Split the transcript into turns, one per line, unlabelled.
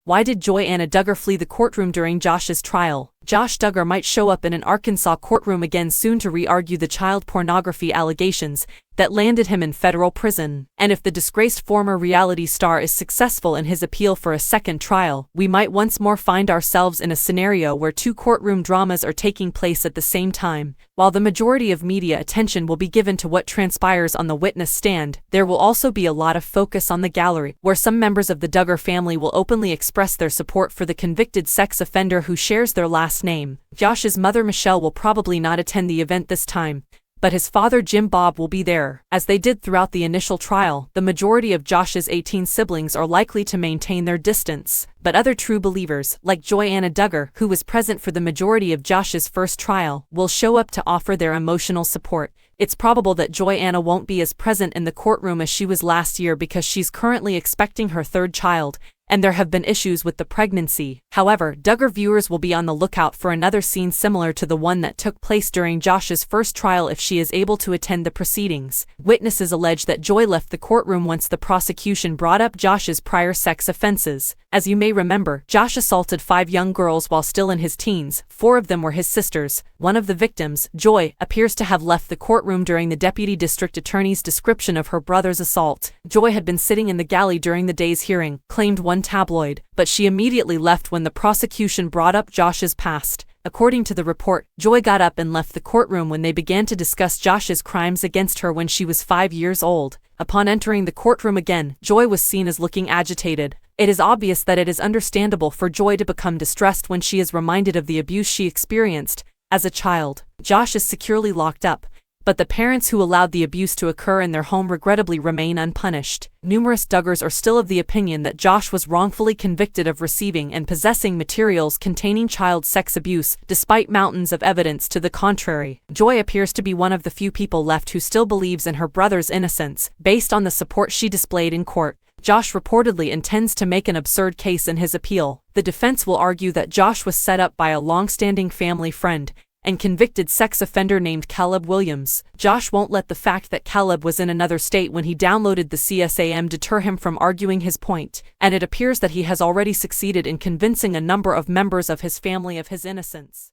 Why did Joy-Anna Duggar flee the courtroom during Josh's trial? Josh Duggar might show up in an Arkansas courtroom again soon to re-argue the child pornography allegations that landed him in federal prison. And if the disgraced former reality star is successful in his appeal for a second trial, we might once more find ourselves in a scenario where two courtroom dramas are taking place at the same time. While the majority of media attention will be given to what transpires on the witness stand, there will also be a lot of focus on the gallery, where some members of the Duggar family will openly express their support for the convicted sex offender who shares their last name. Josh's mother Michelle will probably not attend the event this time, but his father Jim Bob will be there. As they did throughout the initial trial, the majority of Josh's 18 siblings are likely to maintain their distance. But other true believers, like Joy-Anna Duggar, who was present for the majority of Josh's first trial, will show up to offer their emotional support. It's probable that Joy-Anna won't be as present in the courtroom as she was last year because she's currently expecting her third child, and there have been issues with the pregnancy. However, Duggar viewers will be on the lookout for another scene similar to the one that took place during Josh's first trial if she is able to attend the proceedings. Witnesses allege that Joy left the courtroom once the prosecution brought up Josh's prior sex offenses. As you may remember, Josh assaulted 5 young girls while still in his teens. 4 of them were his sisters. One of the victims, Joy, appears to have left the courtroom during the deputy district attorney's description of her brother's assault. Joy had been sitting in the galley during the day's hearing, claimed one tabloid, but she immediately left when the prosecution brought up Josh's past. According to the report, Joy got up and left the courtroom when they began to discuss Josh's crimes against her when she was 5 years old. Upon entering the courtroom again, Joy was seen as looking agitated. It is obvious that it is understandable for Joy to become distressed when she is reminded of the abuse she experienced as a child. Josh is securely locked up, but the parents who allowed the abuse to occur in their home regrettably remain unpunished. Numerous Duggars are still of the opinion that Josh was wrongfully convicted of receiving and possessing materials containing child sex abuse, despite mountains of evidence to the contrary. Joy appears to be one of the few people left who still believes in her brother's innocence, based on the support she displayed in court. Josh reportedly intends to make an absurd case in his appeal. The defense will argue that Josh was set up by a long-standing family friend and convicted sex offender named Caleb Williams. Josh won't let the fact that Caleb was in another state when he downloaded the CSAM deter him from arguing his point, and it appears that he has already succeeded in convincing a number of members of his family of his innocence.